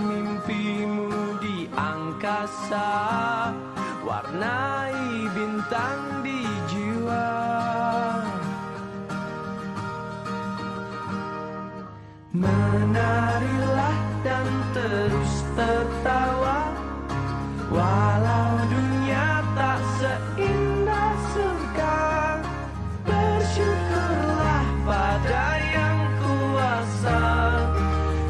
mimpimu di angkasa, warnai bintang di jiwa. Menarilah dan terus tertawa, walau dunia tak seindah surga. Bersyukurlah pada yang kuasa,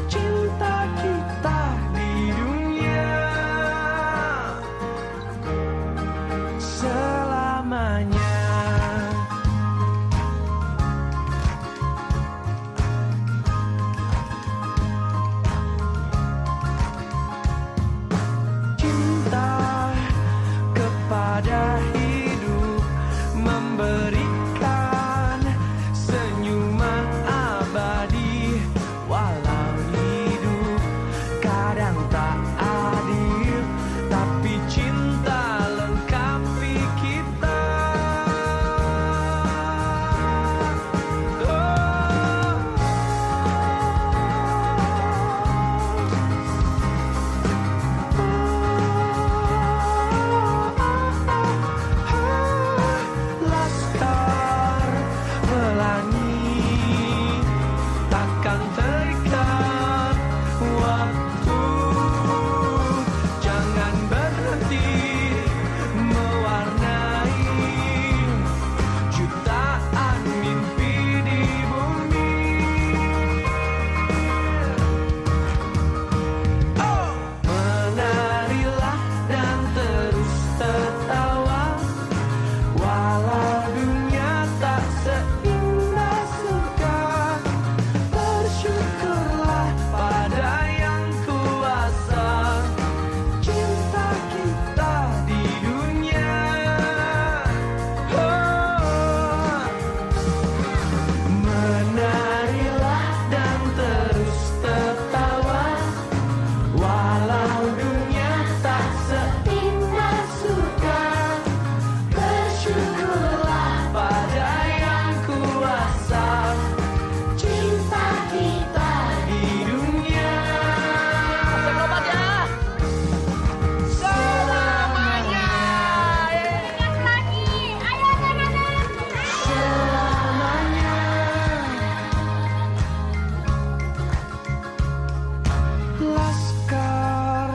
cinta kita di dunia selamanya. Pada hidup memberikan senyuman abadi, walau hidup kadang tak adil, tapi cinta lengkapi kita. Takkan terikat waktu, jangan berhenti mewarnai jutaan mimpi di bumi. Oh! Menarilah dan terus tertawa, walau dunia tak seindah surga. Bersyukurlah pada yang kuasa, cinta kita di dunia. Menarilah dan terus tertawa, walau dunia tak seindah surga. Bersyukurlah pada yang kuasa, cinta kita di dunia selamanya. Ingat lagi, ayo anak-anak. Selamanya. Laskar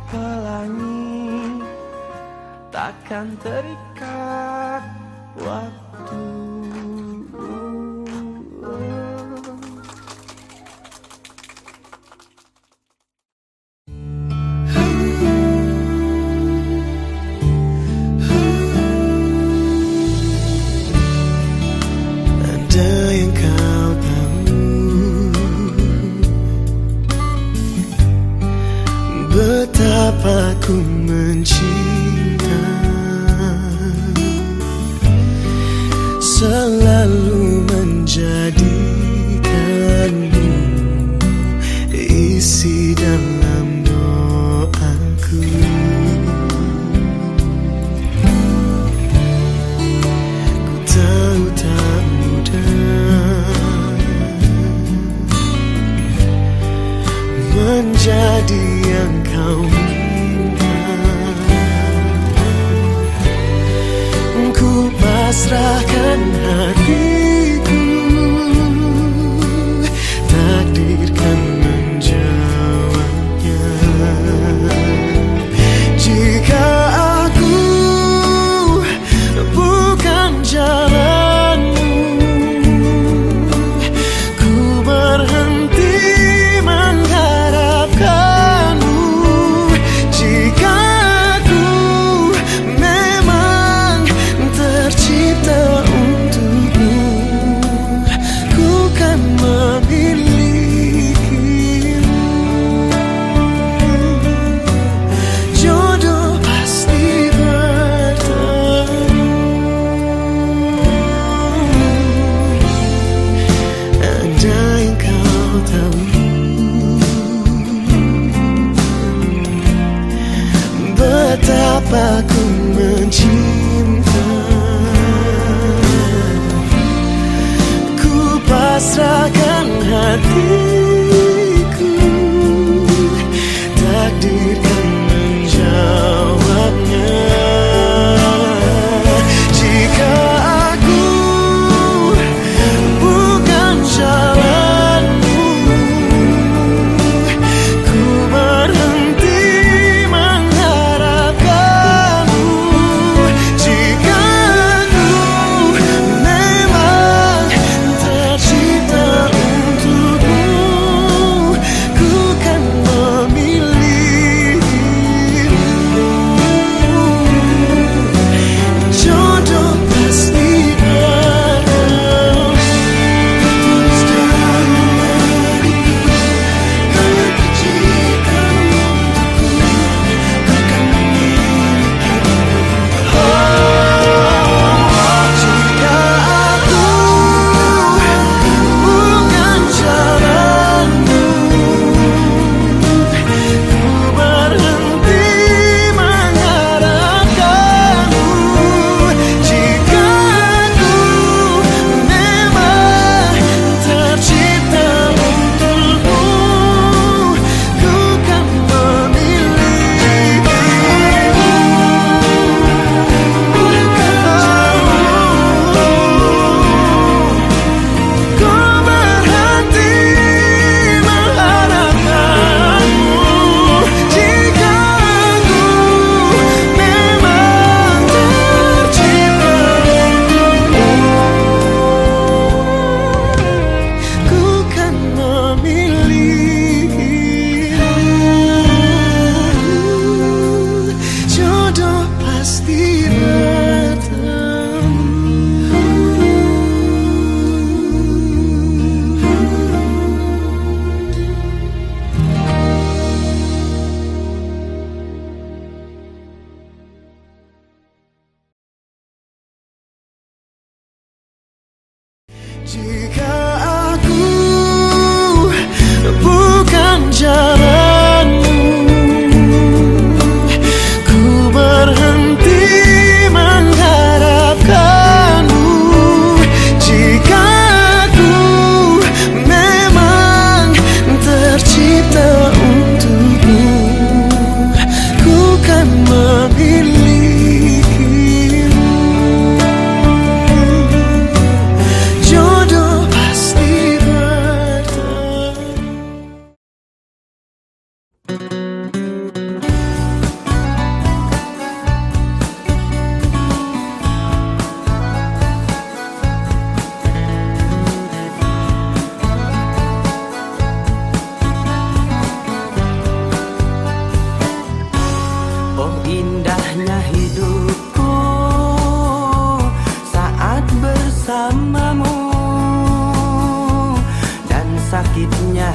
pelangi takkan terikat waktu. Ada yang kau tahu, betapa ku mencinta, selalu menjadikanmu isi dalam doaku. Ku tahu tak mudah menjadi yang kau minta. Ku pasrahkan hatiku, takdir kan menjawabnya. Jika aku bukan jalanmu, ku berhenti mengharapkanmu. Jika aku memang tercipta untukmu, ku kan memilikimu. Jodoh pasti bertemu. Ada yang kau tahu, betapa ku mencinta. Ku pasrahkan hatiku,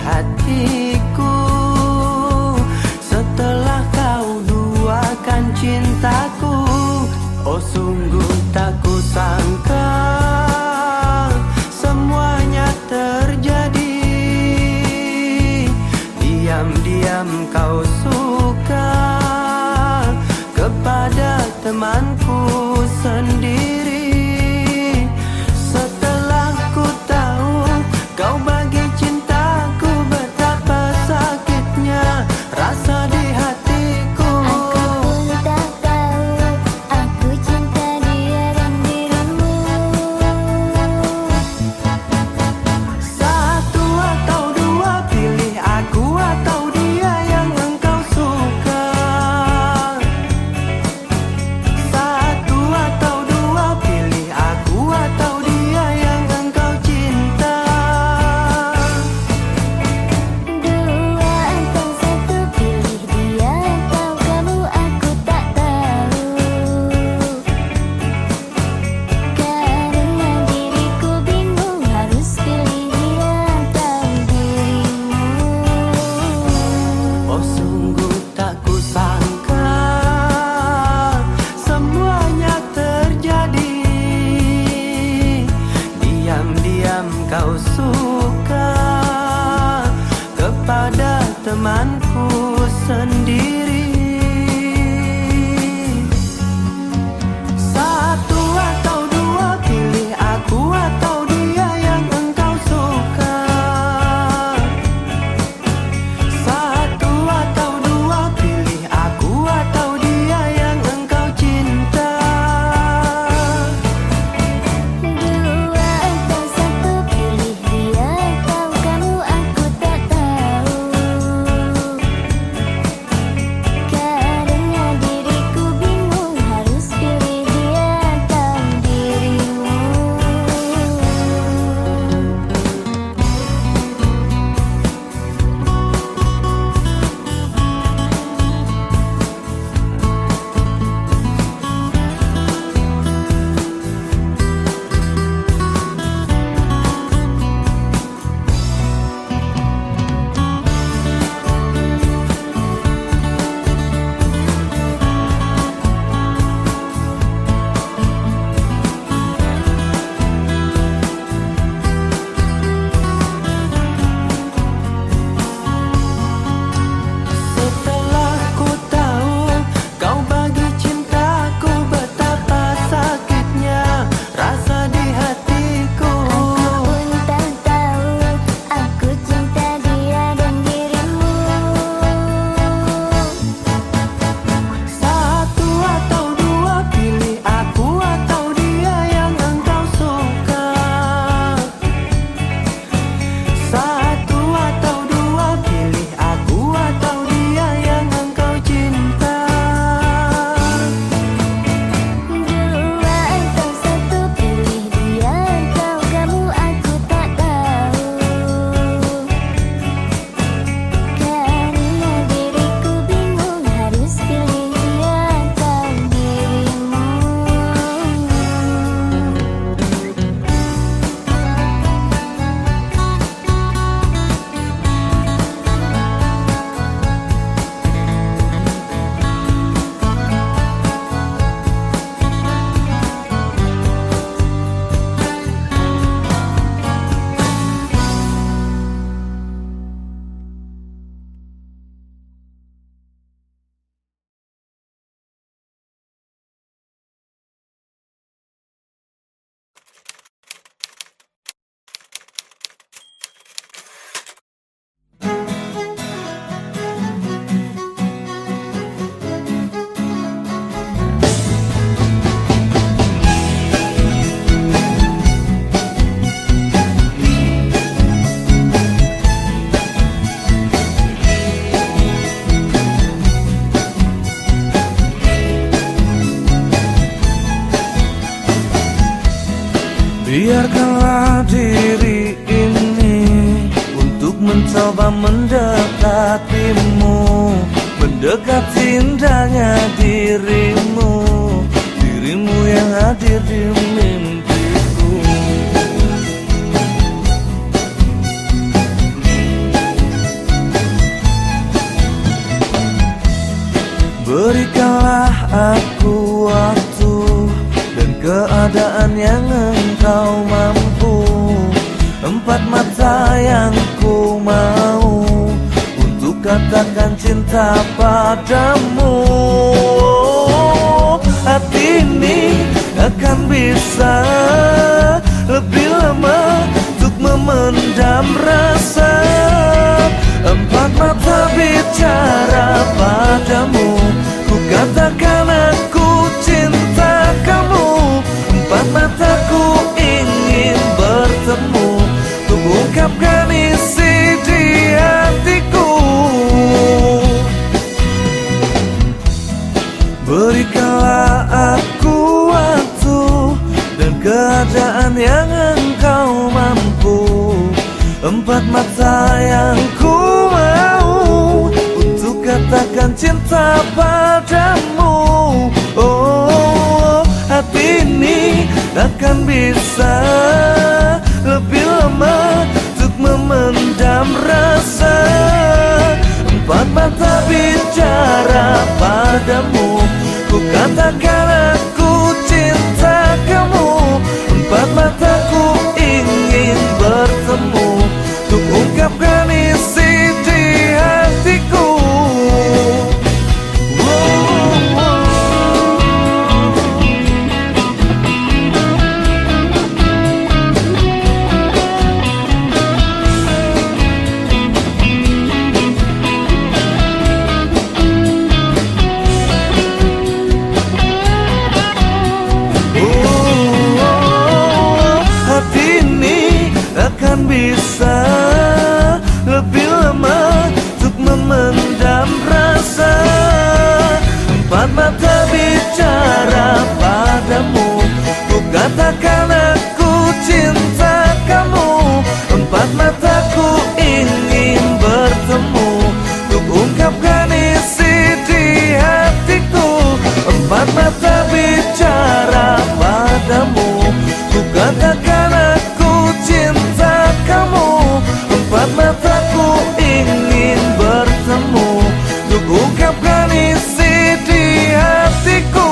hatiku. Setelah kau duakan cintaku, oh sungguh tak kusangka semuanya terjadi. Diam-diam kau suka kepada temanku sendiri. Setelah ku tahu kau bagi cintaku, betapa sakitnya rasa di hatiku. Aku pun tak tahu aku cinta dia dan dirimu. Satu atau dua, pilih aku atau dia yang engkau suka. Satu atau dua, pilih aku atau dia yang engkau cinta. Dua atau satu, pilih dia atau kamu, aku tak tahu. Karena diriku bingung harus pilih dia atau dirimu. Oh sungguh tak kusangka semuanya terjadi. Diam-diam kau suka kepada temanku sendiri. Satu atau dua, pilih aku atau dia yang engkau suka. Satu atau dua, pilih aku atau dia yang engkau cinta. Dua atau satu, pilih dia atau kamu, aku tak tahu. Karena diriku bingung harus pilih dia atau dirimu. Setelah ku tahu kau bagi cintaku, betapa sakitnya rasa di hatiku. Aku pun tak tahu aku cinta dia dan dirimu. Satu atau dua, pilih aku atau dia yang engkau suka. Satu atau dua, pilih aku atau dia yang engkau cinta. Dua atau satu, pilih dia atau kamu, aku tak tahu. Karena diriku bingung harus pilih dia atau dirimu. Biarkanlah diri ini untuk mencoba mendekatimu, mendekati indahnya dirimu, dirimu yang hadir di mimpiku. Berikanlah aku waktu dan keadaan yang engkau mampu. Empat mata yang ku mau untuk katakan cinta padamu. Hati ini akan bisa lebih lama untuk memendam rasa. Empat mata bicara padamu, ku katakan aku cinta kamu. Empat mataku ingin bertemu untuk ungkapkan isi di hatiku. Berikanlah aku waktu dan keadaan yang engkau mampu. Empat mata yang ku mau untuk katakan cinta padamu. Oh, hati ini takkan bisa lebih lama untuk memendam rasa. Empat mata bicara padamu, ku katakan aku cinta kamu. Empat mataku ingin bertemu untuk ungkapkan isi di hatiku. Akan bisa lebih lama untuk memendam rasa. Empat mata bicara padamu, ku katakan aku cinta kamu. Empat mataku ingin bertemu untuk ungkapkan isi di hatiku. Empat mata bicara padamu, ku katakan aku cinta kamu. Empat mataku ingin bertemu untuk ungkapkan isi di hatiku.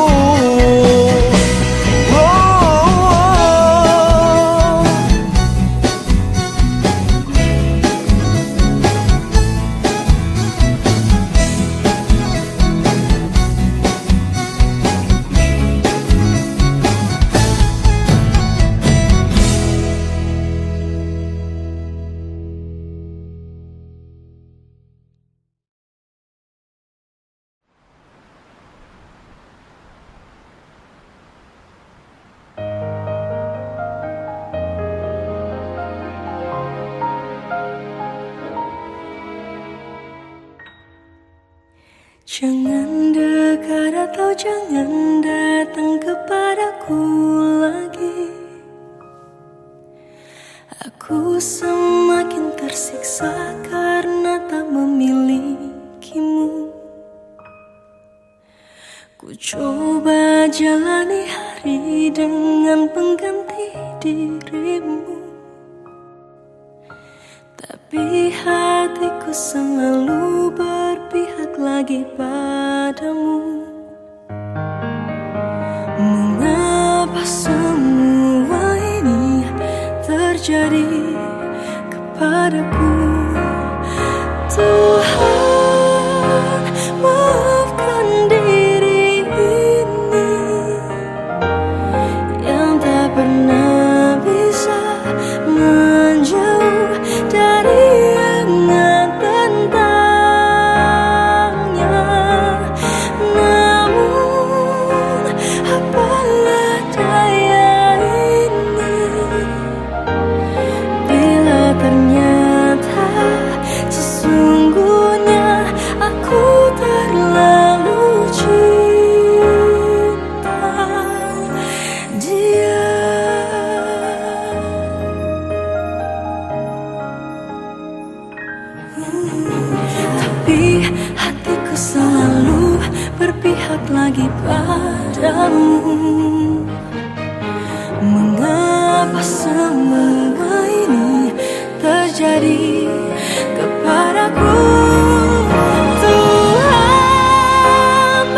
Jangan dekat atau jangan datang kepadaku lagi. Aku semakin tersiksa karena tak memilikimu. Ku coba jalani hari dengan pengganti dirimu, tapi hatiku selalu berpihak lagi padamu. Mengapa semua ini terjadi kepadaku? Tuhan, maafkan diri ini yang tak pernah bisa menjauh dari ingatan tentangnya. Namun apalah daya ini bila ternyata sesungguhnya aku terlalu cinta dia. Tapi hatiku selalu berpihak lagi padamu. Mengapa semua ini terjadi kepadaku? Tuhan,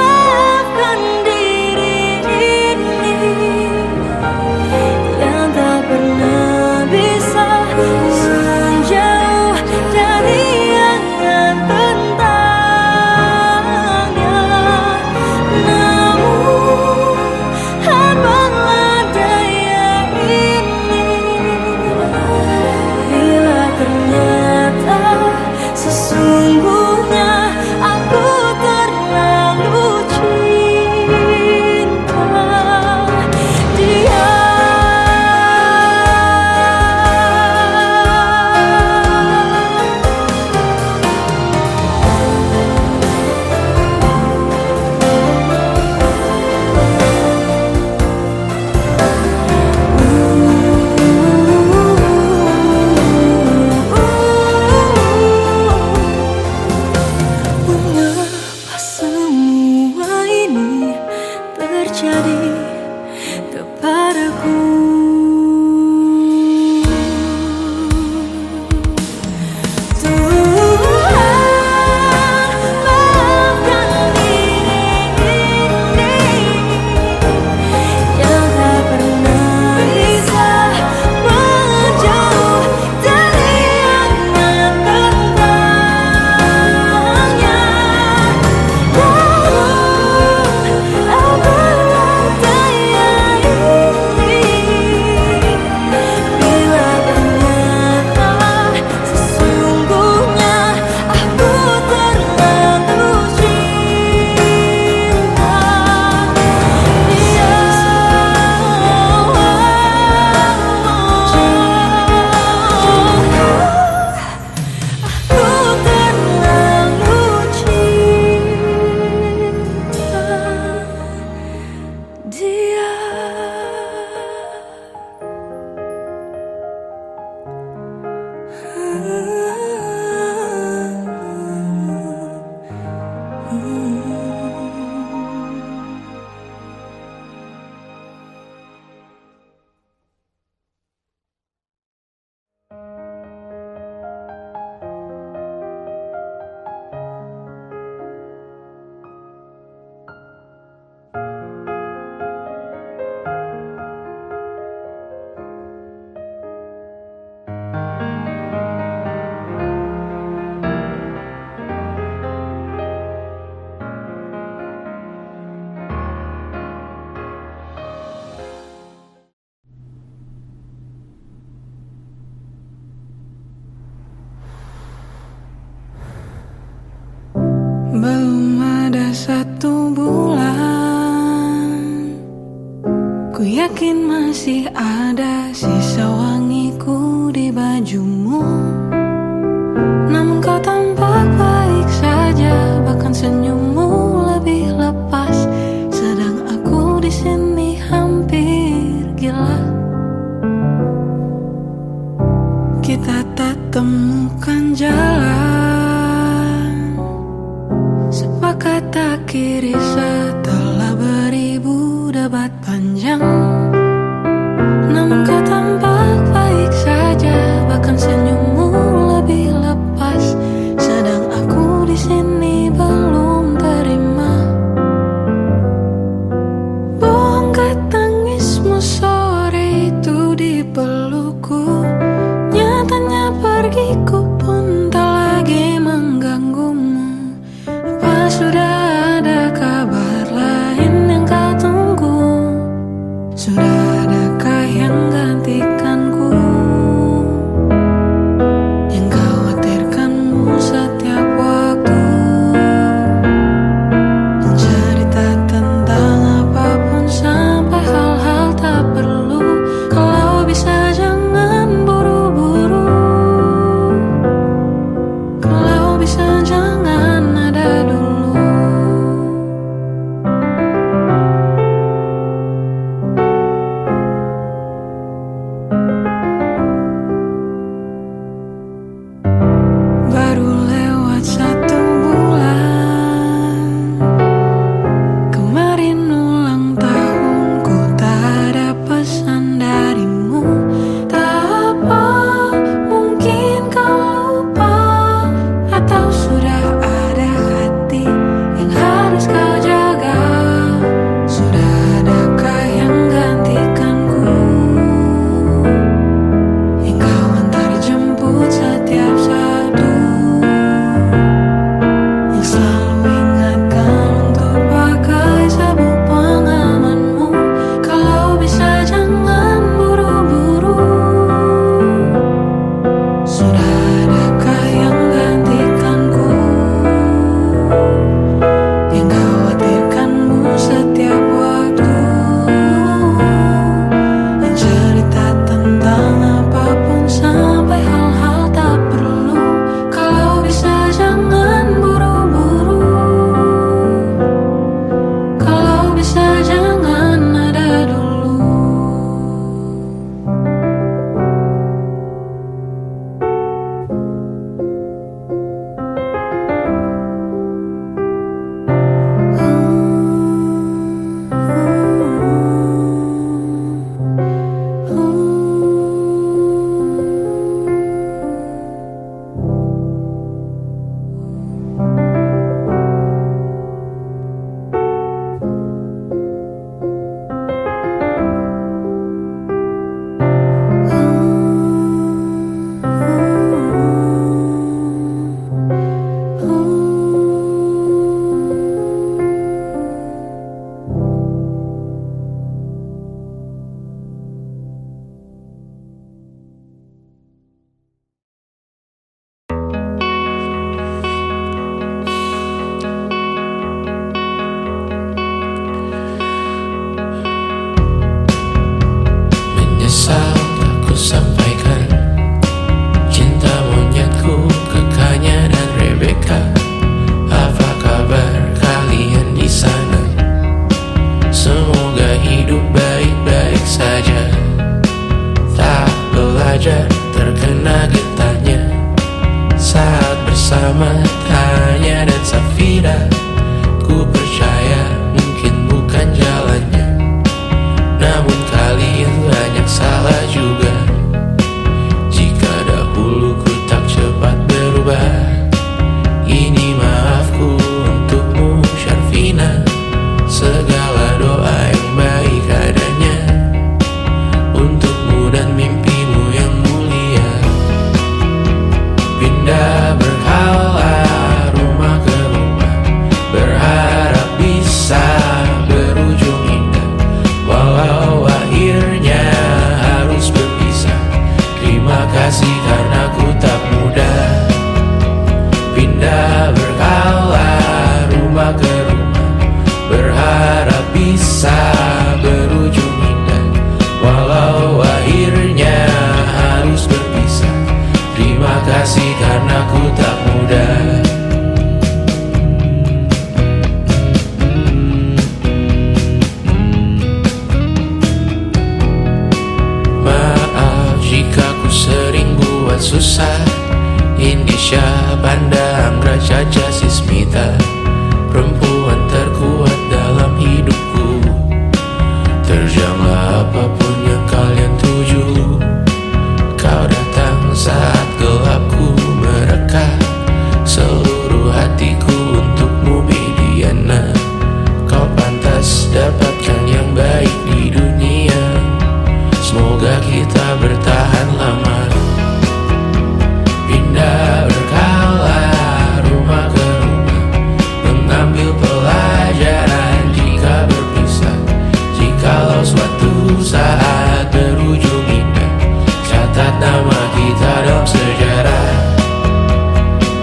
Ku yakin masih ada sisa wangiku di bajumu. Namun kau tampak baik saja, bahkan senyummu lebih lepas. Sedang aku di sini hampir gila. Kita tak temukan jalan, sepakat akhiri setelah beribu debat panjang. Namun kau tampak baik saja, bahkan senyummu lebih lepas. Sedang aku di sini belum terima. Bongkar tangismu sore itu di pelukku. Nyatanya pergiku pun tak lagi mengganggumu. Apa sudah ada kabar lain yang kau tunggu? Sudah adakah yang gantikanku? Yang khawatirkanmu setiap waktu, cerita tentang apapun sampai hal-hal tak perlu. Kalau bisa jangan buru-buru, kalau bisa jangan ada dulu. perempuan terkuat dalam hidupku. Terjanglah apapun yang kalian tuju. Kau datang saat gelapku mereka. Seluruh hatiku untukmu Mediana. Kau pantas dapatkan yang baik di dunia. Semoga kita bertahan lama. Pindah berkala rumah ke rumah, mengambil pelajaran jika berpisah. Jikalau suatu saat berujung indah, catat nama kita dalam sejarah.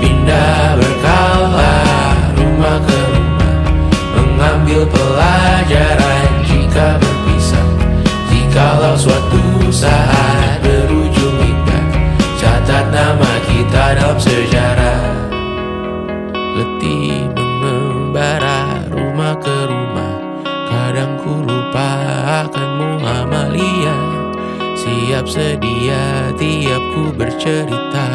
Pindah berkala rumah ke rumah, mengambil pelajaran jika berpisah. Jikalau suatu saat berujung indah, catat nama kita dalam sejarah. Letih mengembara rumah ke rumah, kadang ku lupa akanmu Amalia. Siap sedia tiap ku bercerita,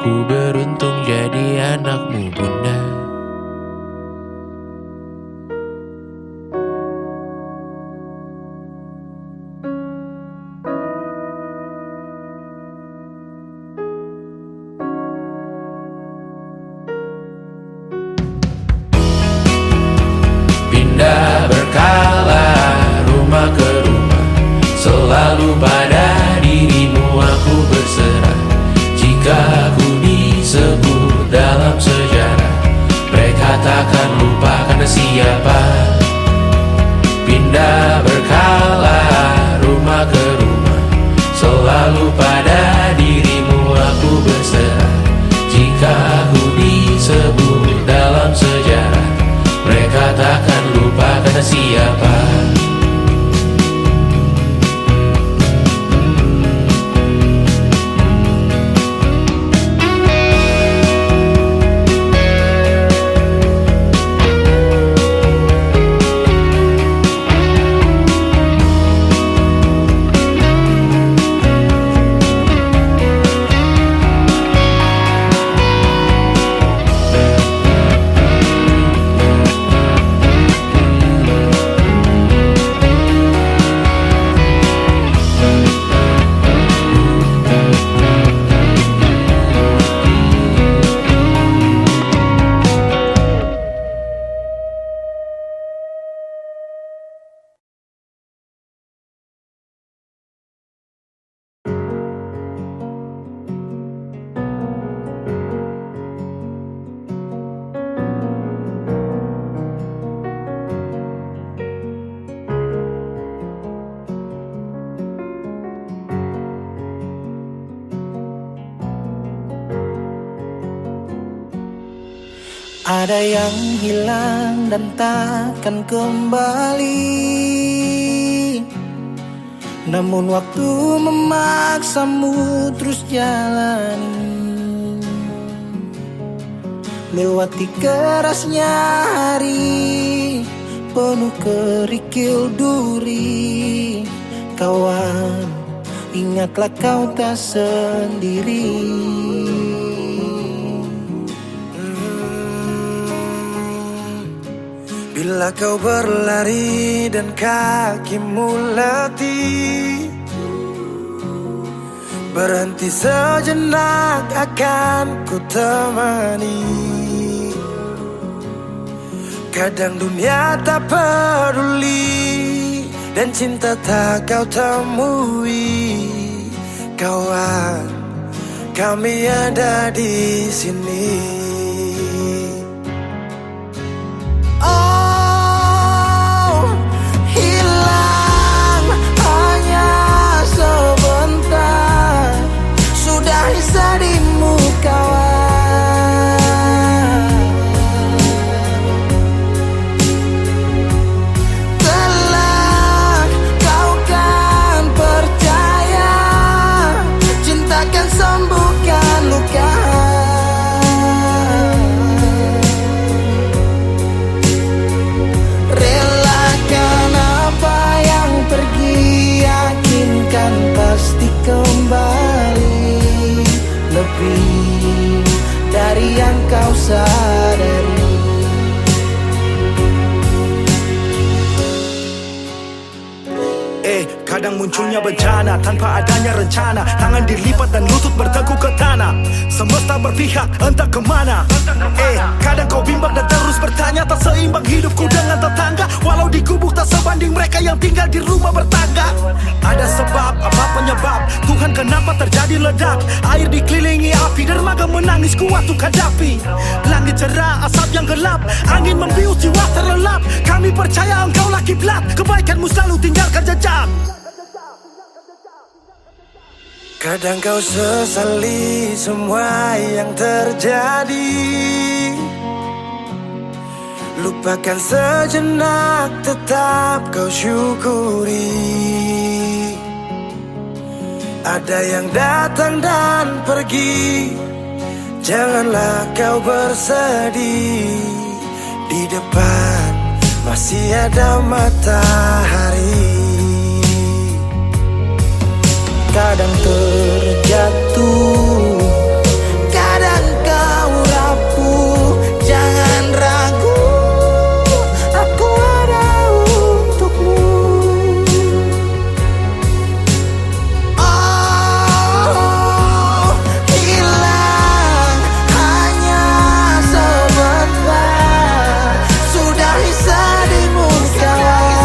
ku beruntung jadi anakmu bunda. Pindah berkala rumah ke rumah, selalu pada dirimu aku berserah. Jika aku disebut dalam sejarah, mereka takkan lupa karena siapa. Pindah berkala rumah ke rumah, selalu pada dirimu aku berserah. Jika aku disebut dalam sejarah, mereka takkan lupa kata siapa. Ada yang hilang dan takkan kembali, namun waktu memaksamu terus jalani. Lewati kerasnya hari, penuh kerikil duri. Kawan, ingatlah kau tak sendiri. Bila kau berlari dan kakimu letih, berhenti sejenak akan ku temani. Kadang dunia tak peduli dan cinta tak kau temui. Kawan, kami ada di sini. Darimu kawan, kelak kau kan percaya, cinta kan sembuhkan luka. Kadang munculnya bencana tanpa adanya rencana. Tangan dilipat dan lutut bertekuk ke tanah. Semesta berpihak entah kemana. Kadang kau bimbang dan terus bertanya, tak seimbang hidupku dengan tetangga. Walau di kubu tak sebanding mereka yang tinggal di rumah bertangga. Ada sebab, apa penyebab? Tuhan kenapa terjadi ledak? Air dikelilingi api, dermaga menangis kuat untuk hadapi. Langit cerah, asap yang gelap, angin membius jiwa terlelap. Kami percaya engkaulah kiblat, kebaikanmu selalu tinggalkan jejak. Kadang kau sesali semua yang terjadi, lupakan sejenak, tetap kau syukuri. Ada yang datang dan pergi, janganlah kau bersedih. Di depan masih ada matahari. Kadang terjatuh, kadang kau rapuh, jangan ragu, aku ada untukmu. Oh, hilang hanya sebentar, sudahi sedihmu kawan.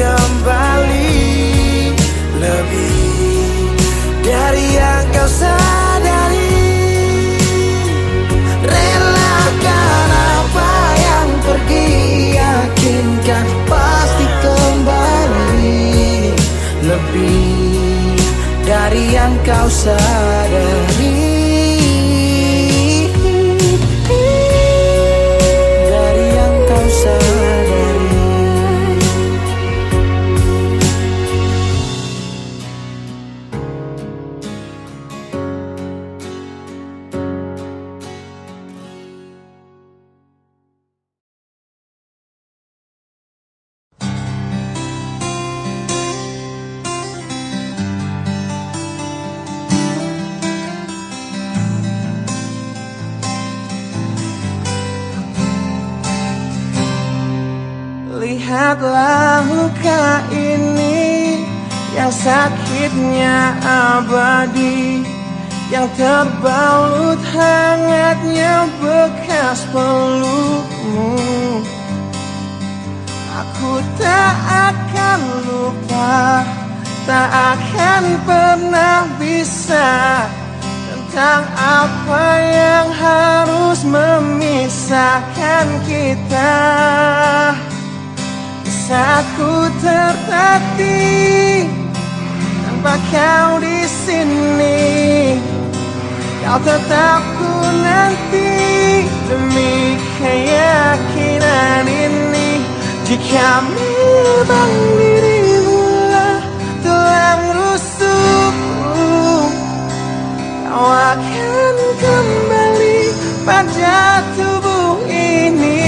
Kembali lebih dari yang kau sadari. Relakan apa yang pergi, yakinkan pasti kembali. Lebih dari yang kau sadari. Dari yang kau sadari. Lihatlah luka ini yang sakitnya abadi, yang terbalut hangatnya bekas pelukmu. Aku tak akan lupa, tak akan pernah bisa, tentang apa yang harus memisahkan kita. Saat ku tertatih tanpa kau di sini, kau tetap ku nanti demi keyakinan ini. Jika memang dirimu telah rusuk, kau akan kembali pada tubuh ini.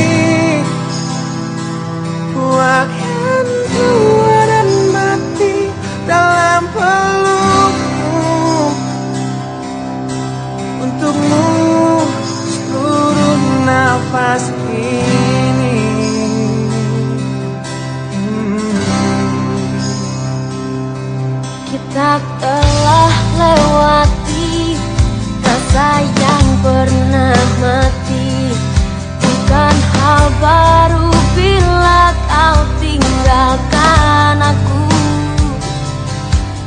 Ku akan tua dan mati dalam pelukmu. Untukmu seluruh nafas ini. Kita telah lewati rasa yang pernah mati. Bukan hal baru bila kau tinggalkan aku,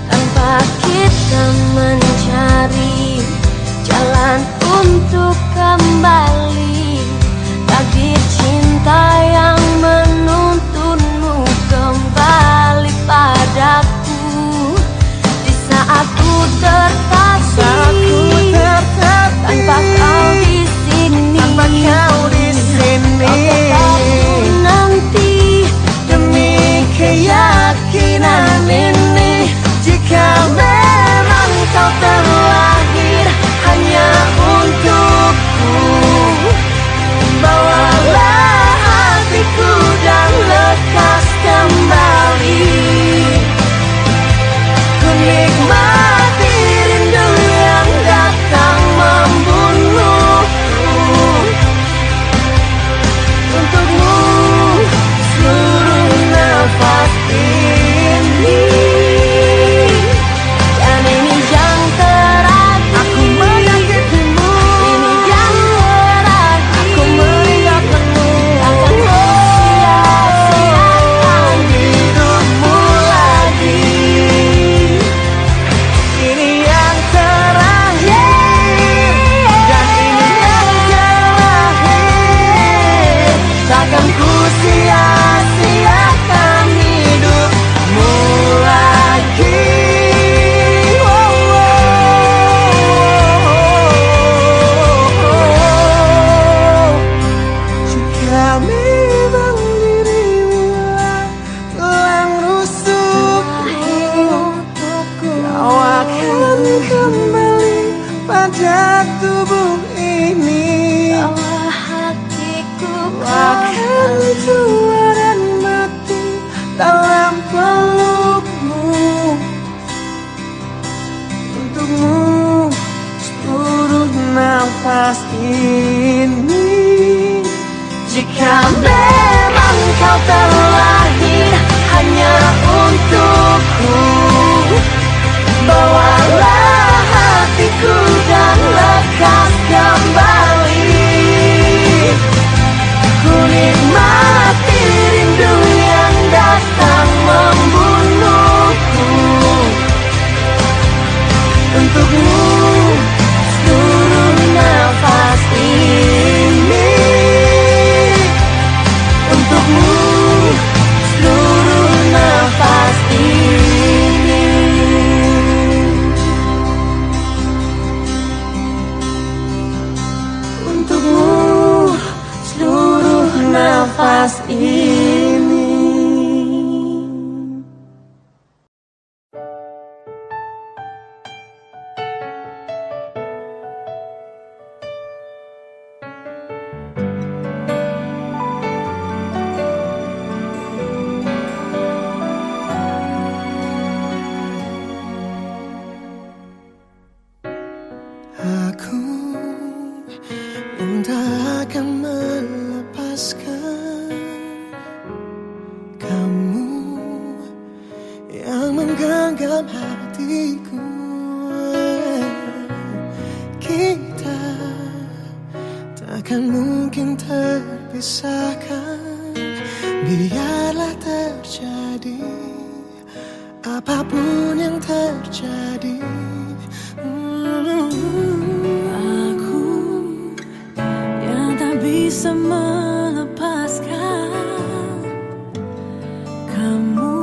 tanpa kita mencari jalan untuk kembali. Takdir cinta yang menuntunmu kembali padaku. Di saat ku tertatih tanpa kau di sini, aku tetap nanti demi pada tubuh ini. Bawa hatiku Akan tua dan mati dalam pelukmu. Untukmu seluruh nafas ini. Jika memang kau terlahir hanya untukku, bawalah hatiku dan lekas kembali. Ku nikmati rindu yang datang membunuhku. Untukmu seluruh nafas ini. Untukmu seluruh nafas ini. Untukmu seluruh nafas ini. Aku yang tak akan melepaskan kamu, yang menggenggam hatiku. Kita takkan mungkin terpisahkan. Biarlah terjadi apapun yang terjadi. Aku yang tak bisa melepaskan kamu,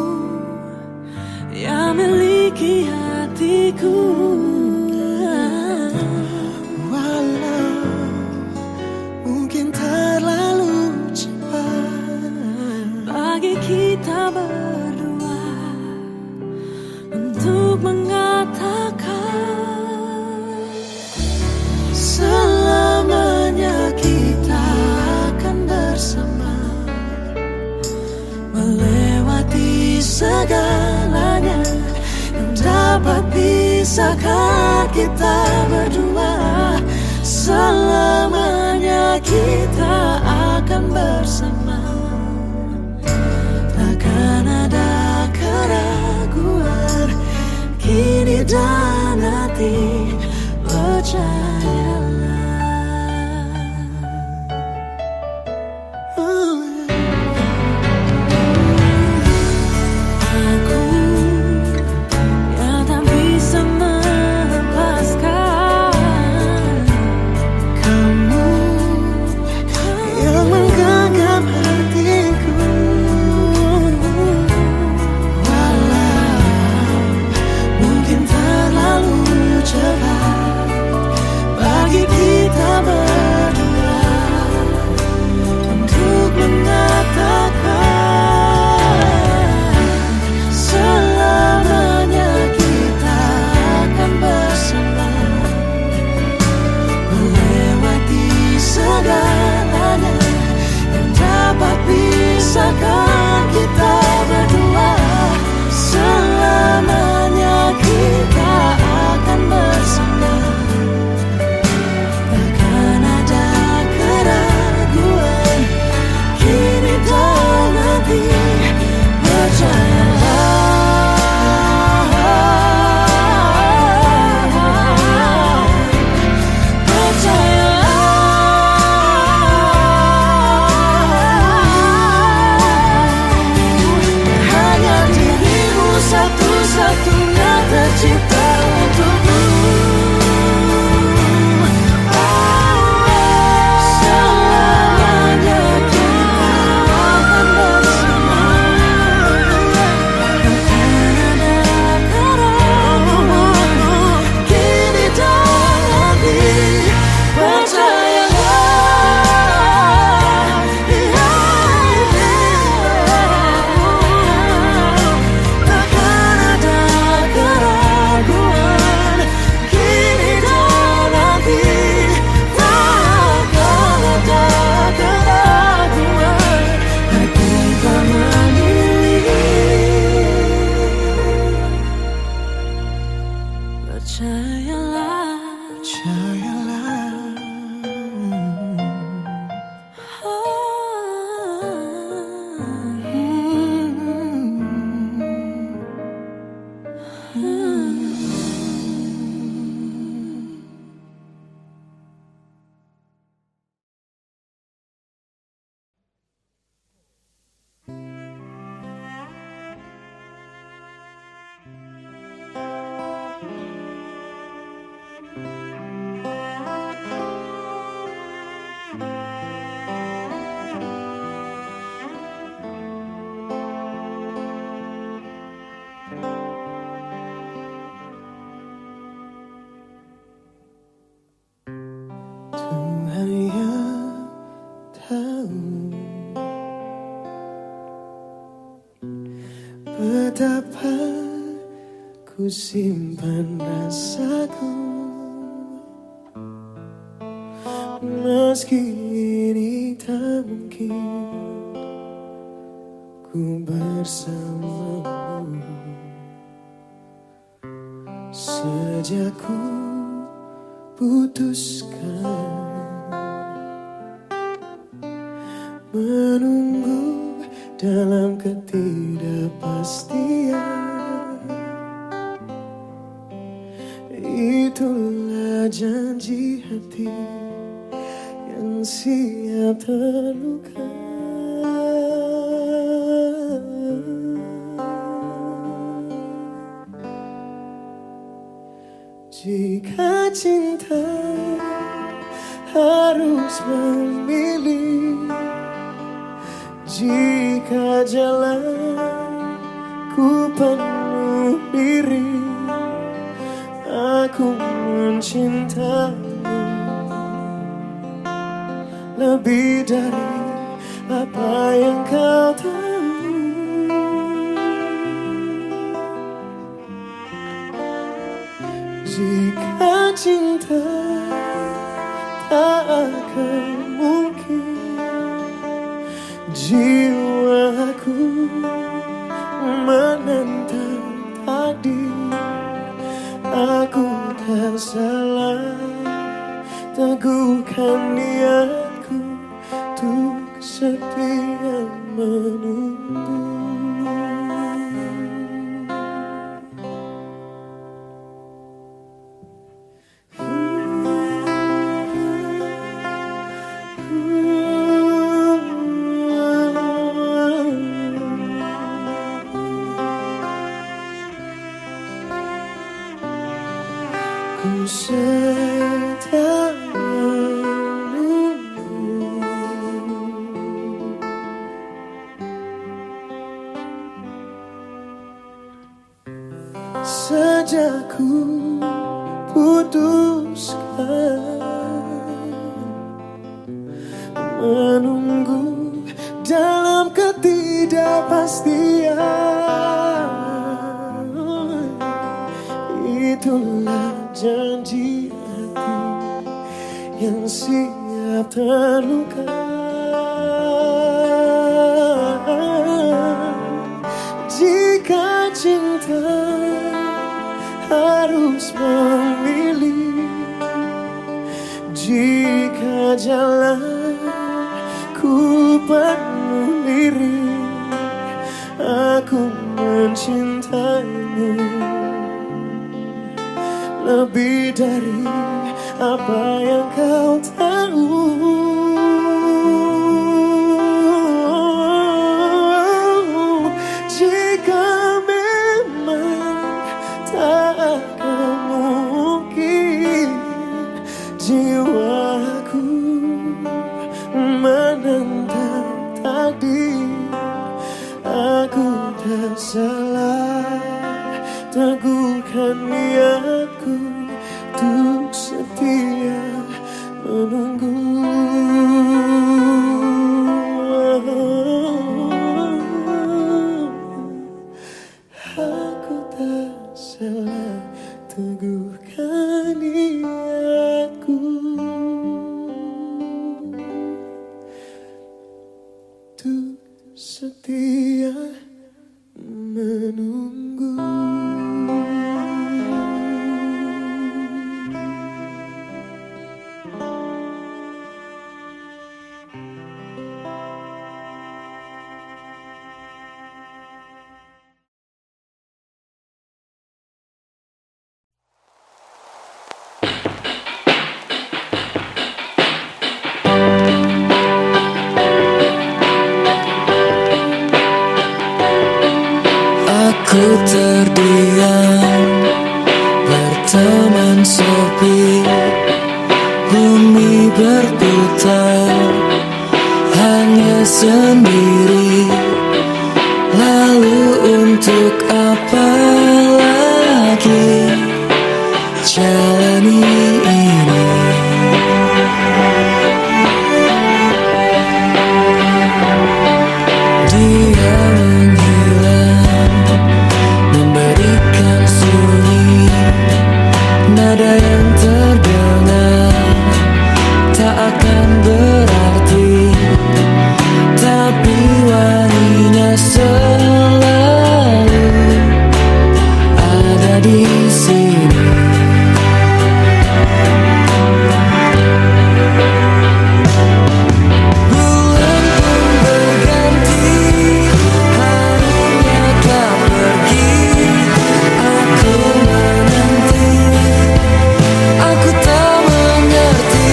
yang miliki hatiku. Walau mungkin terlalu cepat Bagi kita berdua untuk mengatakan selamanya kita akan bersama, melewati segalanya yang dapat pisahkan kita berdua. Selamanya kita akan bersama, takkan ada keraguan kini dan nanti, percayalah. Aku yang tak bisa melepaskan kamu yang menggenggam hatiku. Walau mungkin terlalu cepat bagi kita berdua untuk mengatakan selamanya kita akan bersama, melewati segalanya yang dapat pisahkan kita berdua. Selamanya kita akan bersama, takkan ada keraguan kini dan nanti, percayalah. Hanya dirimu satu-satunya tercipta untukku. Selamanya kita akan bersama, takkan ada keraguan kini dan nanti, percayalah. Takkan ada keraguan Tuhan yang tahu betapa ku simpan rasaku, meski ini tak mungkin ku bersamamu. Sejak ku putuskan menunggu dalam ketidakpastian, itulah janji hati yang siap terluka. Jika cinta harus memilih, jika jalan ku penuh diri, aku mencintaimu lebih dari apa yang kau tahu. Jika cinta tak akan mungkin, jiwaku menentang takdir. Aku tak salah, teguhkan niatku untuk setia menunggu. Ku setia menunggu, sejak ku putuskan menunggu dalam ketidakpastian, itulah janji hati yang siap terluka. Jika cinta harus memilih, jika jalan ku penuh diri, aku mencintaimu lebih dari apa yang kau tahu. Jika memang tak akan mungkin, jiwaku menentang takdir. Aku tak salah, teguhkan niatku untuk setia menunggu. Aku tak salah, teguhkan niatku untuk setia menunggu. terdiam berteman sepi, bumi berputar hanya sendiri. Lalu untuk apa lagi jalani ini? Dia menghilang, memberikan sunyi, nada yang terdengar tak akan berarti, tapi wanginya selalu ada di sini. Bulan pun berganti, harinya tak pergi. Aku menanti, aku tak mengerti.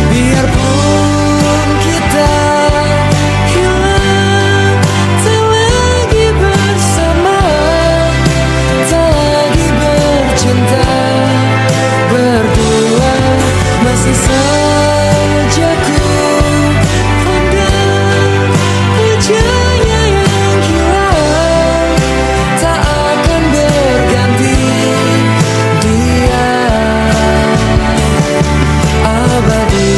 Biarpun kita hilang, tak lagi bersama, tak lagi bercinta. Berdua masih saja ku pandang wajahnya yang hilang, tak akan berganti. Dia abadi,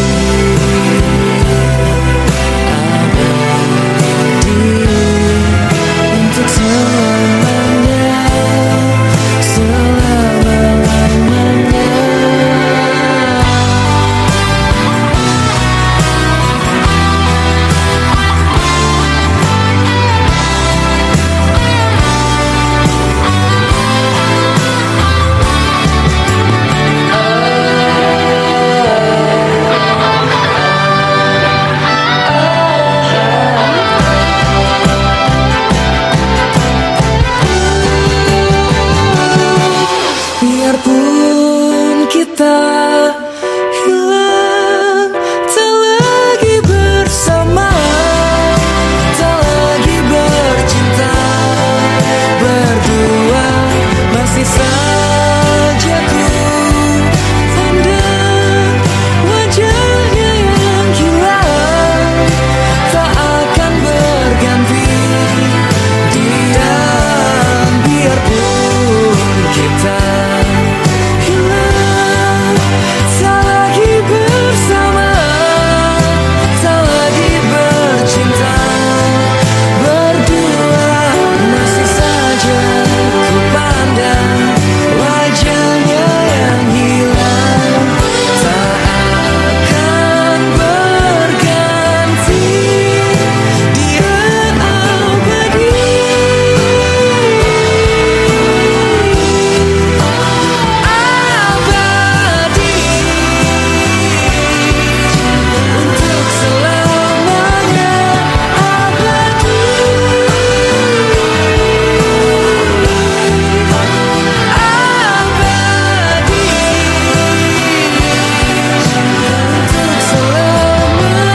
abadi untuk selamanya, selama-lamanya. Biarpun kita hilang, tak lagi bersama, tak lagi bercinta. Berdua masih saja ku pandang wajahnya yang hilang, tak akan berganti. Dia biarpun kita hilang, tak lagi bersama, tak lagi bercinta. Berdua masih saja ku pandang wajahnya yang hilang, tak akan berganti. Dia abadi, abadi untuk selamanya, abadi, abadi untuk selamanya.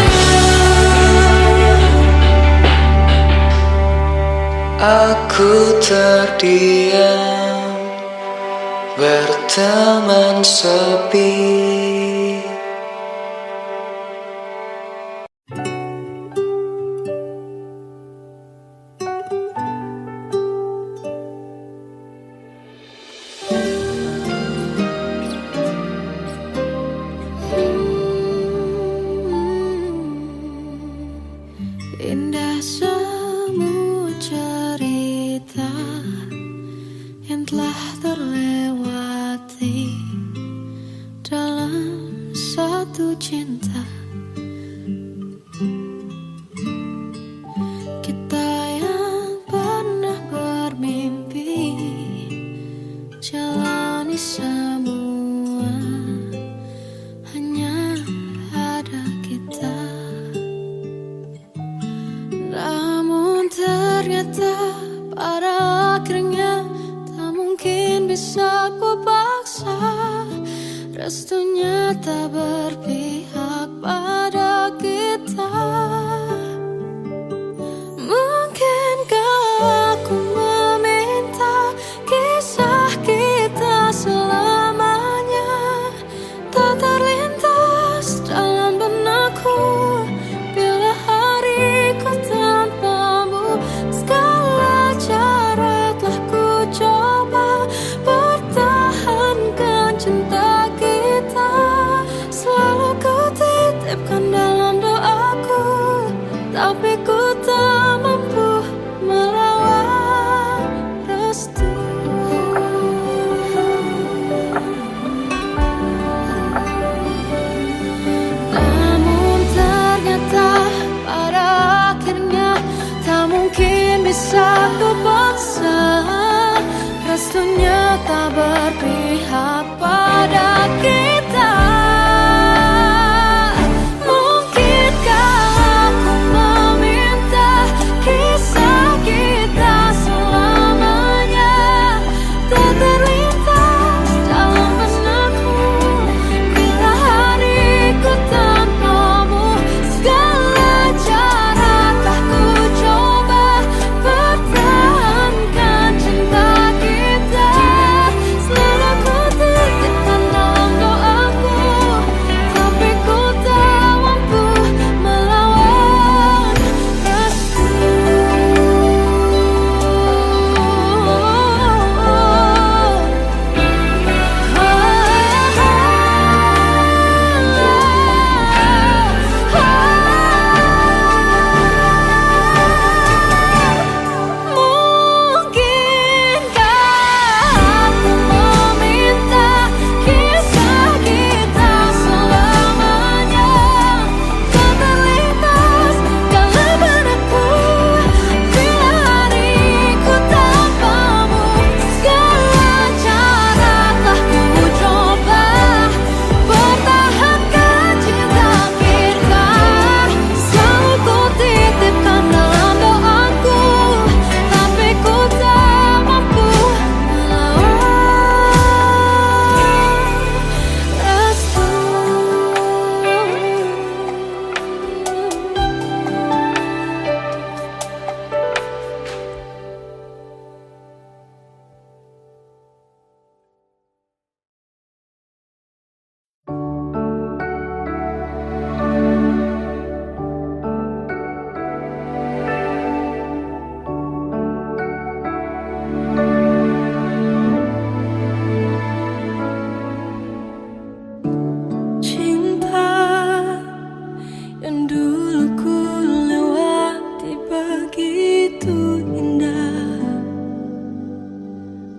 Aku terdiam berteman sepi. Indah semua cerita yang telah terlewati dalam satu cinta. Kita yang pernah bermimpi jalani semua, hanya ada kita. Namun ternyata pada akhirnya tak mungkin bisa ku paksa. Restunya tak berpihak pada kita. Mungkinkah aku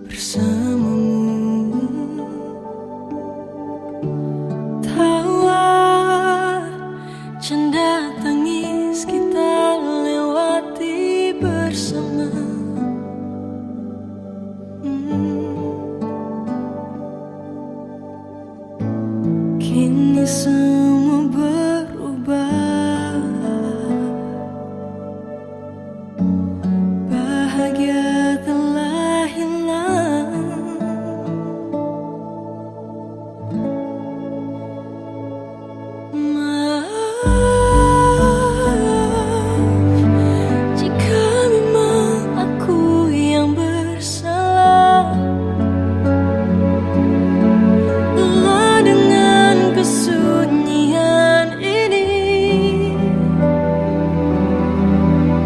bersamamu. Tawa, canda tangis kita lewati bersama. Kini semua berubah, bahagia telah hilang. Maaf jika memang aku yang bersalah. Lelah dengan kesunyian ini,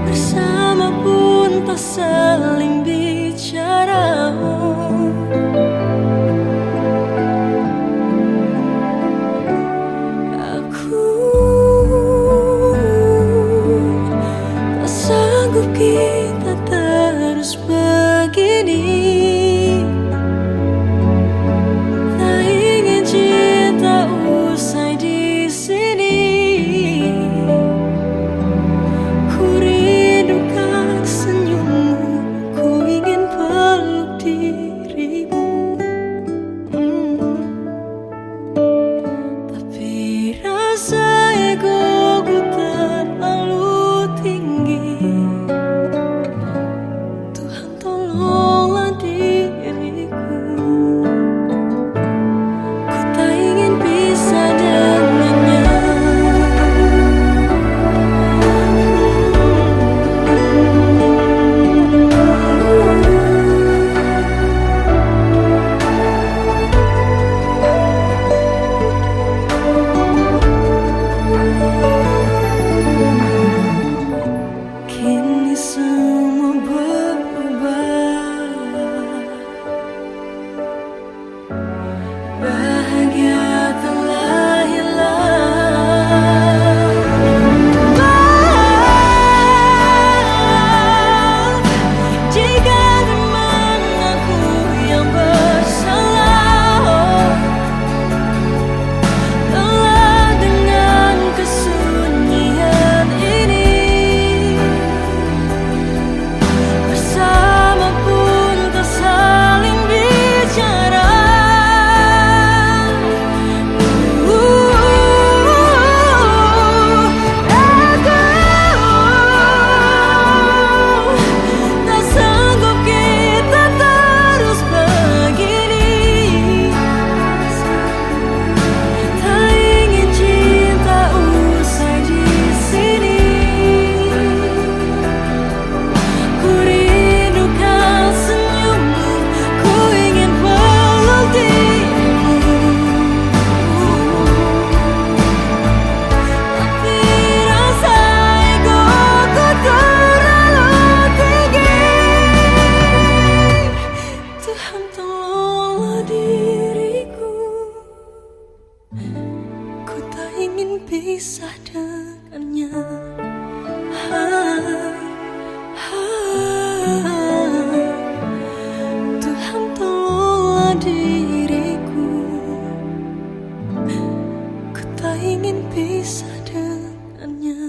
bersama pun tak saling bicara. Aku tak sanggup kita terus begini. Tak ingin cinta usai di sini. Ku rindukan senyummu, ku ingin peluk dirimu. Tapi rasa egoku terlalu tinggi. Tuhan tolonglah diriku. Ku tak ingin pisah dengannya. Kini semua berubah, bahagia telah hilang. Maaf jika memang aku yang bersalah. Lelah dengan kesunyian ini, bersama pun tak saling bicara. Aku tak sanggup kita terus begini. Tak ingin cinta usai di sini. Ku rindukan senyummu, ku ingin peluk dirimu. Tapi rasa egoku terlalu tinggi. Tuhan tolonglah diriku. Ku tak ingin pisah dengannya. Tuhan tolonglah diriku. Ku tak ingin pisah dengannya.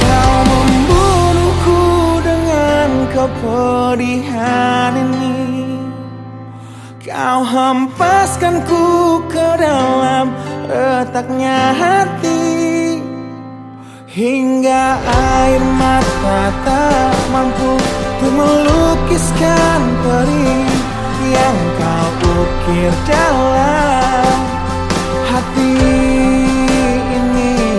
Kau membunuhku dengan kepedihan ini. Kau hempaskanku ke dalam retaknya hati, hingga air mata tak mampu untuk melukiskan perih yang kau ukir dalam hati ini.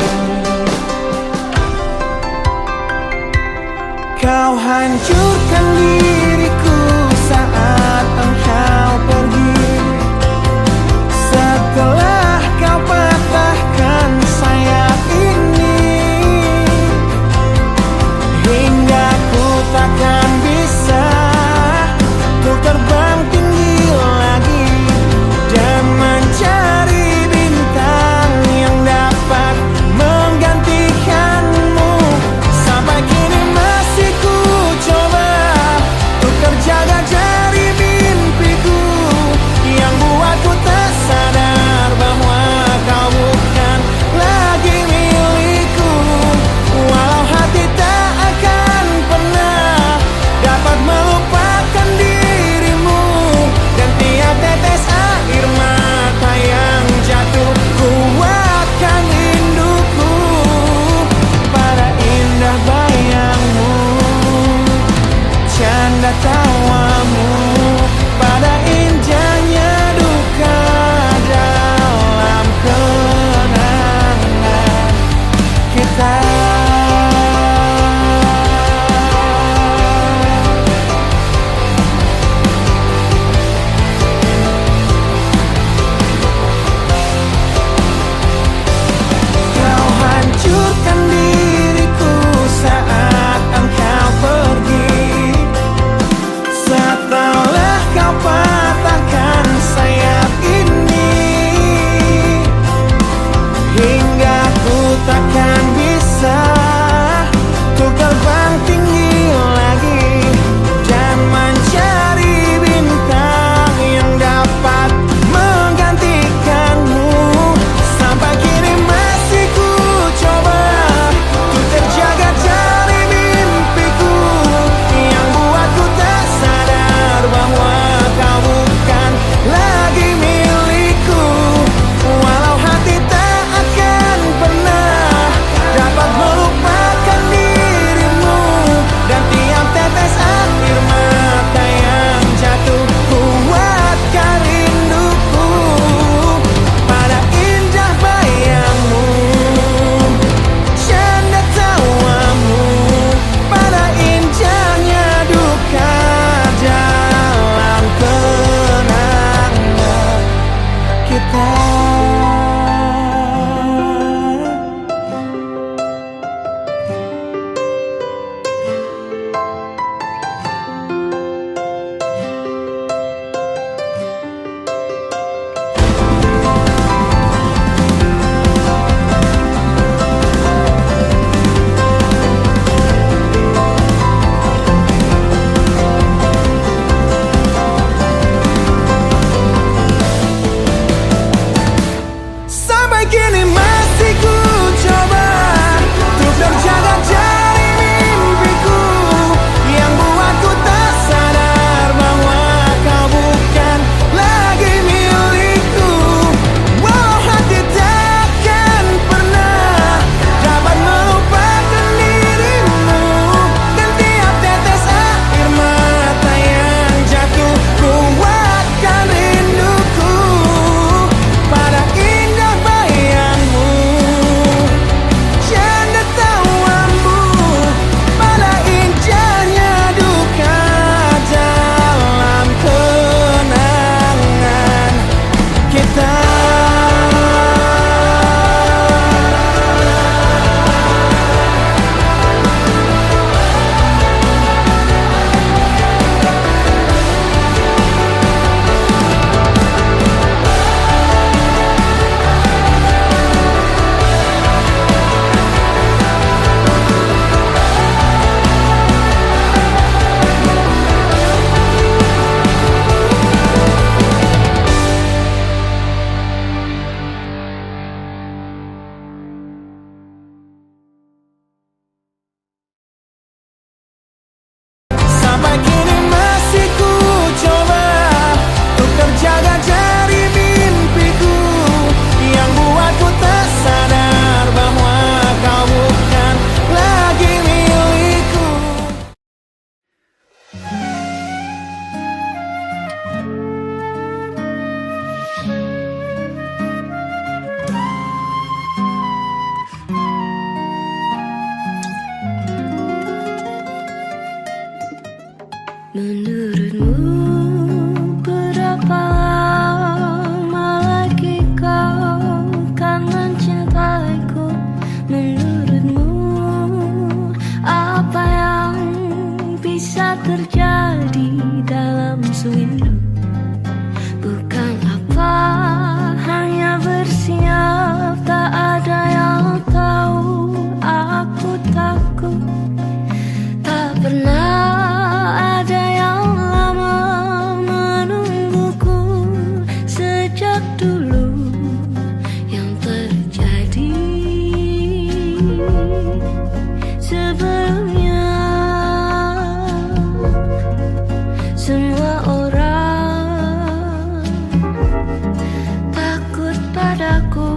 Sampai kini masih ku coba untuk terjaga dari mimpiku yang buatku tak sadar bahwa kau bukan lagi milikku. Menurutmu berapa lama lagi kau kan mencintaiku? Menurutmu apa yang bisa terjadi dalam sewindu? Bukan apa hanya bersiap, tak ada yang tahu. Aku takut tak pernah ada yang lama menungguku sejak dulu. Yang terjadi sebelumnya, semua orang takut padaku.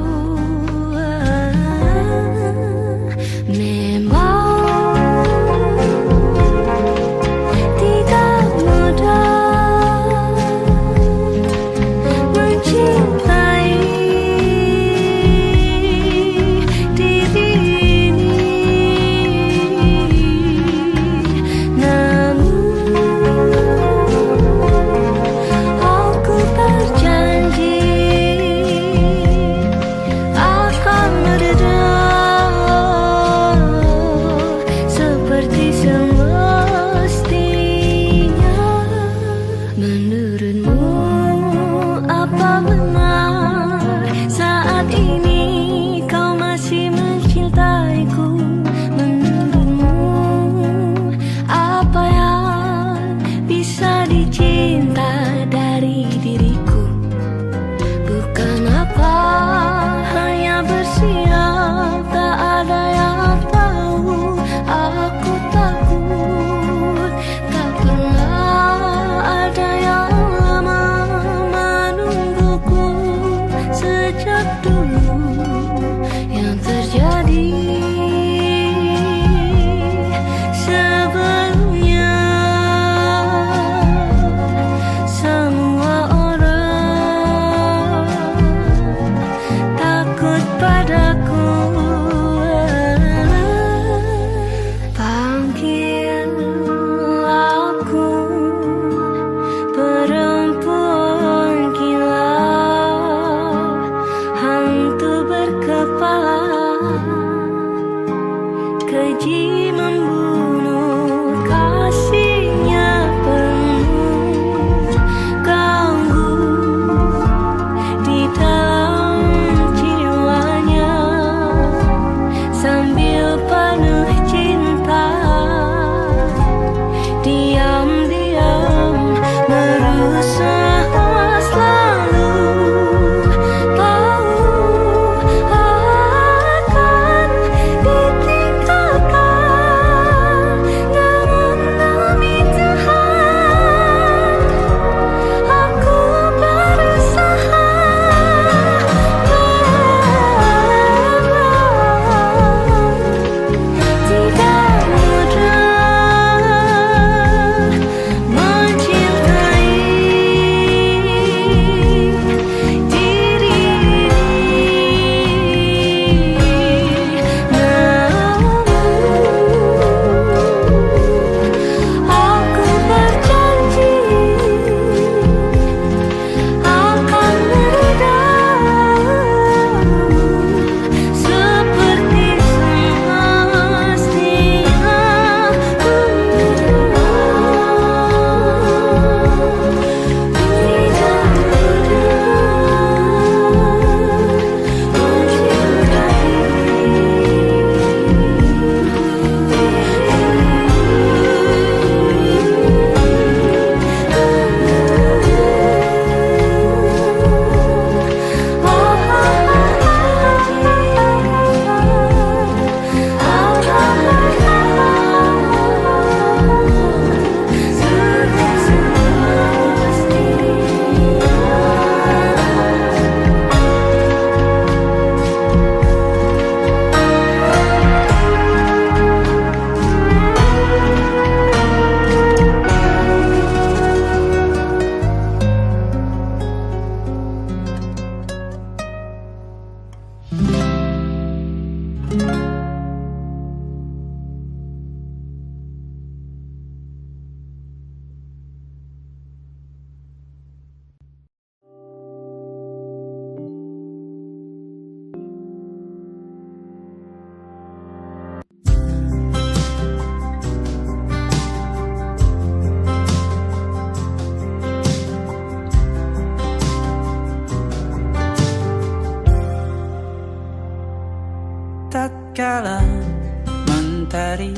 matahari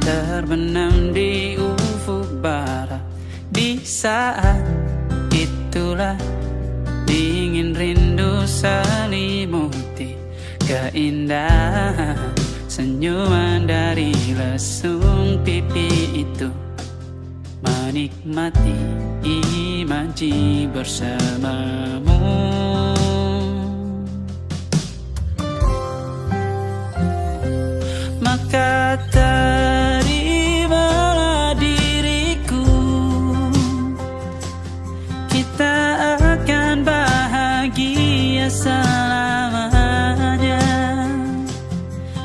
terbenam di ufuk barat. Di saat itulah dingin rindu selimuti keindahan senyuman dari lesung pipi itu. Menikmati imaji bersamamu. Maka terimalah diriku, kita akan bahagia selamanya.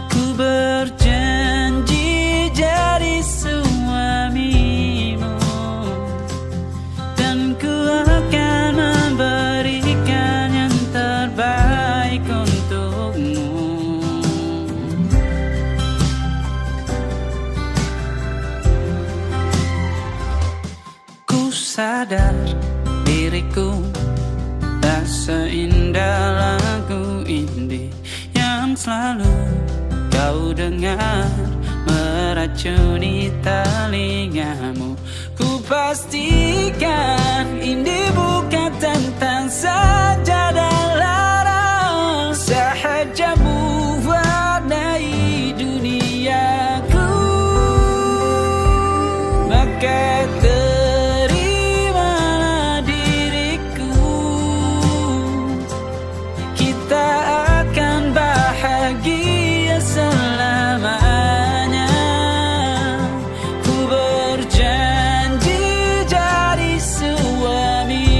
Ku berjanji jadi suamimu, dan ku akan memberikan yang terbaik untukmu. Ku sadar diriku tak seindah lagu indie yang selalu kau dengar meracuni telingamu. Ku pastikan indie bukan tentang saja dan larang, sahaja mewarnai duniaku. Maka terimalah diriku, kita akan bahagia selamanya. Ku berjanji jadi suamimu,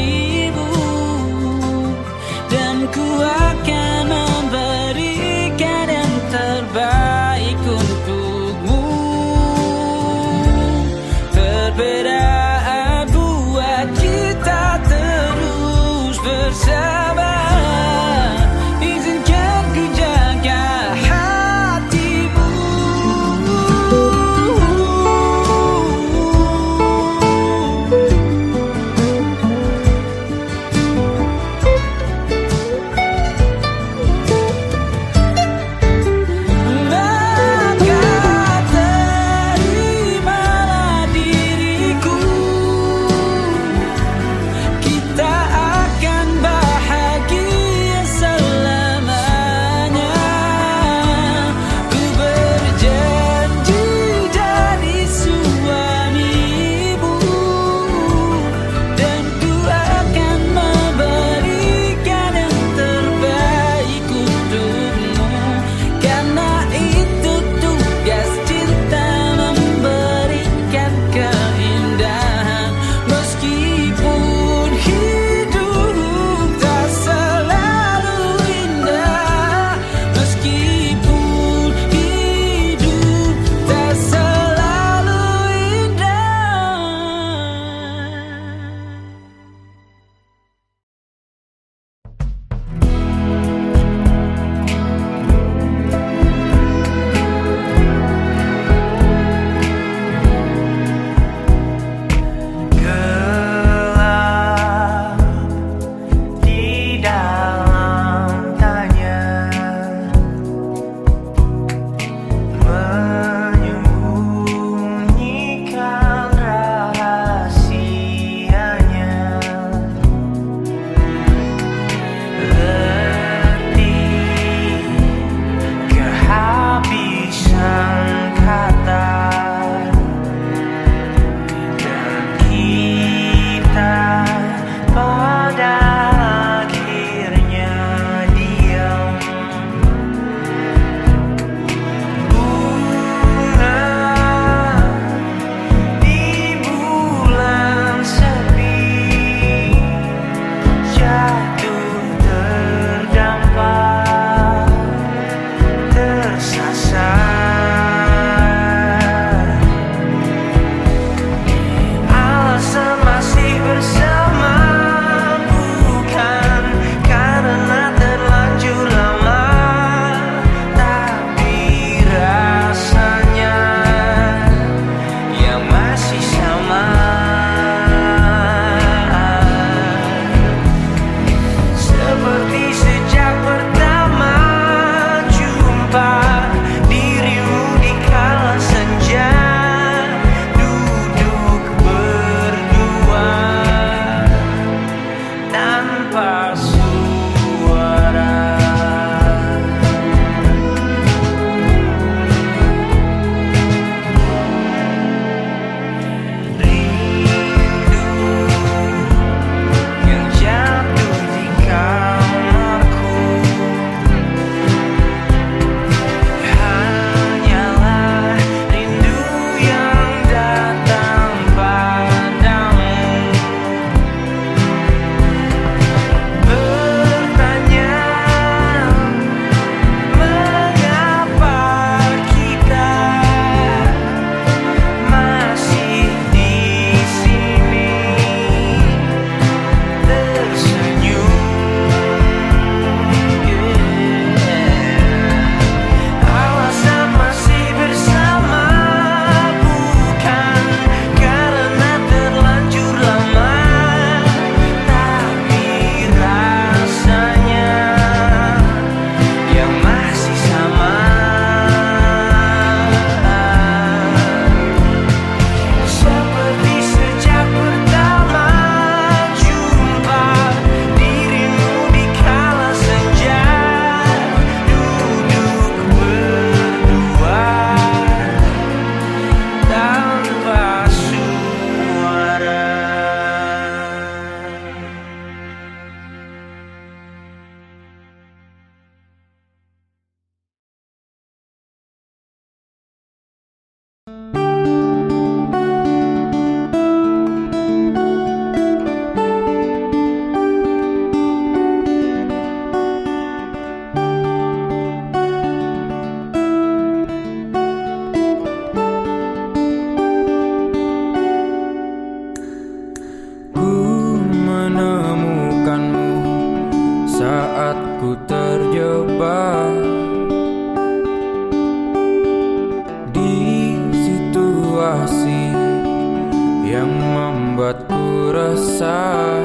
rasa.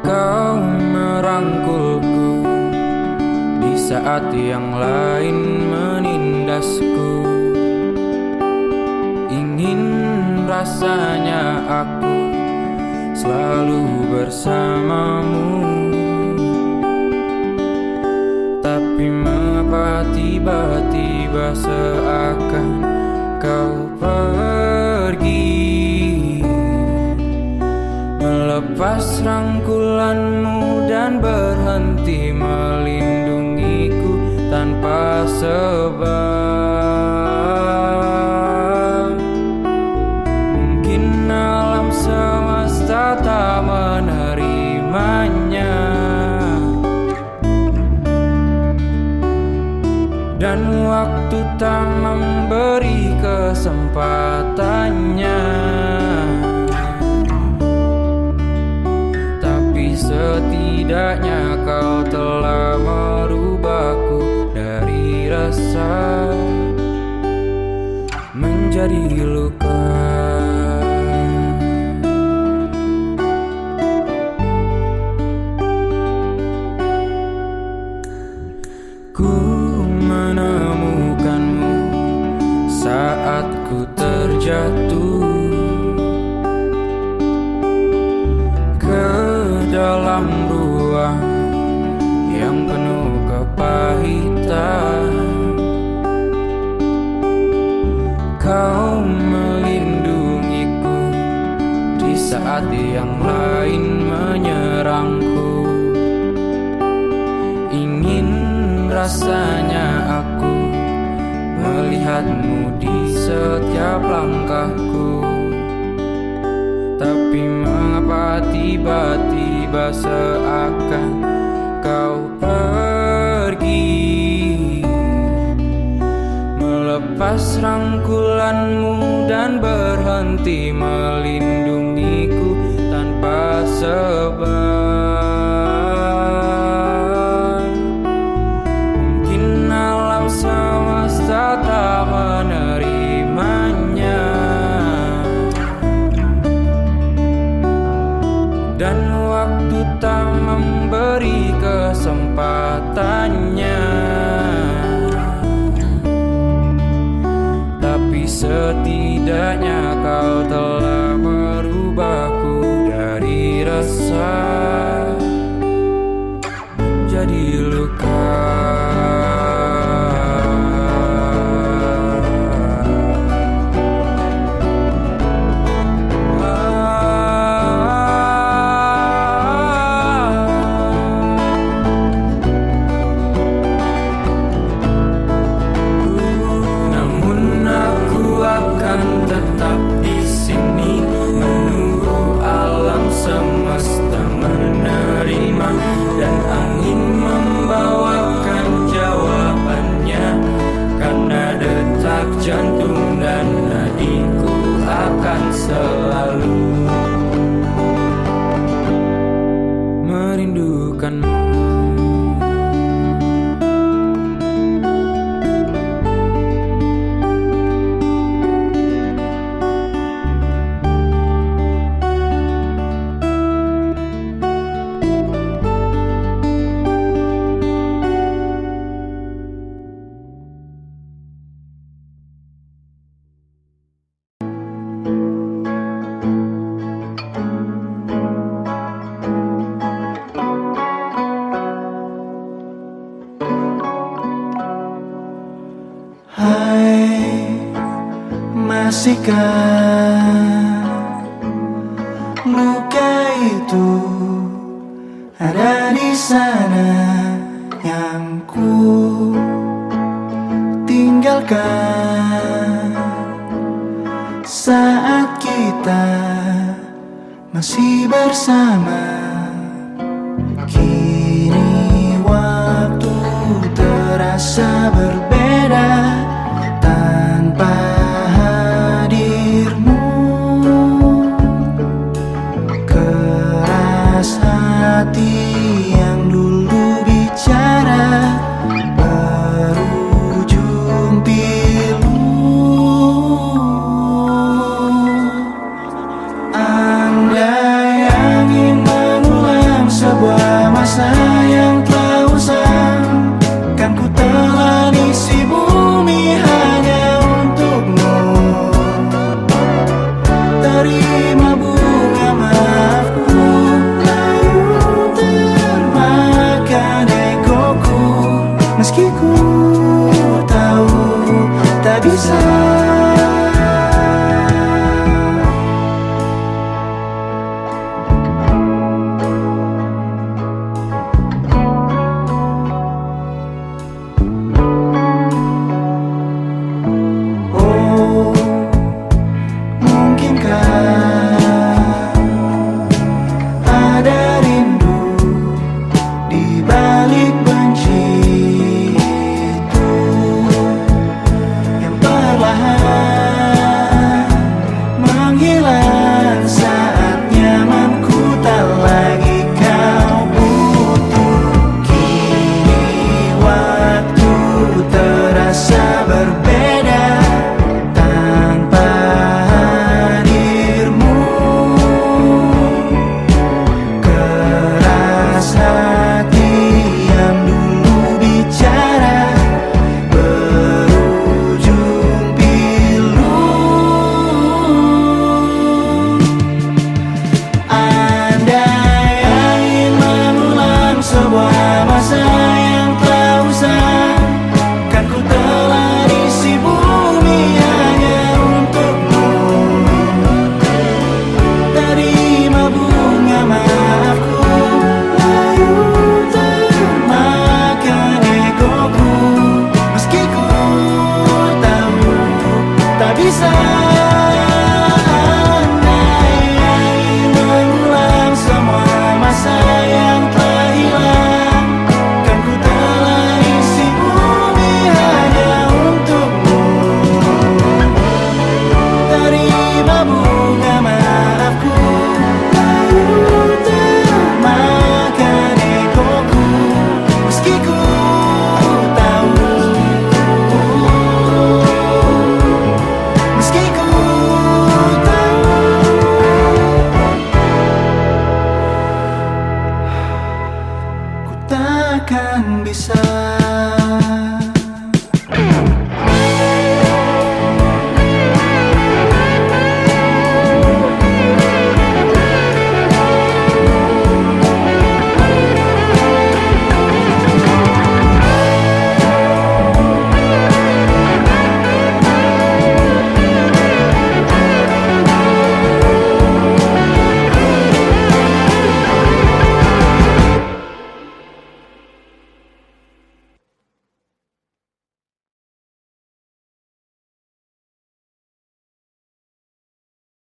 Kau merangkulku di saat yang lain menindasku. Ingin rasanya aku selalu bersamamu, tapi mengapa tiba-tiba seakan kau pergi, melepas rangkulanmu dan berhenti melindungiku tanpa sebab. Mungkin alam semesta tak menerimanya, dan waktu tak memberi kesempatannya. Tapi setidaknya kau telah merubahku dari resah menjadi luka. Ku menemukanmu saat ku terjatuh ke dalam ruang yang penuh kepahitan. Kau melindungiku di saat yang lain menyerangku. Ingin rasanya aku melihatmu di setiap langkahku, tapi mengapa tiba-tiba seakan kau pergi, melepas rangkulanmu dan berhenti melindungiku tanpa sebab. Mungkin alam semesta tak menerimanya, dan waktu tak memberi kesempatannya. Tapi setidaknya kau telah merubahku dari resah menjadi luka. Tetap di sini menunggu alam semesta menerima, dan angin membawakan jawabannya. Karena detak jantung dan nadiku akan selalu merindukanmu. Hai, masihkah luka itu ada di sana yang ku tinggalkan saat kita masih bersama? Kini waktu terasa berbeda.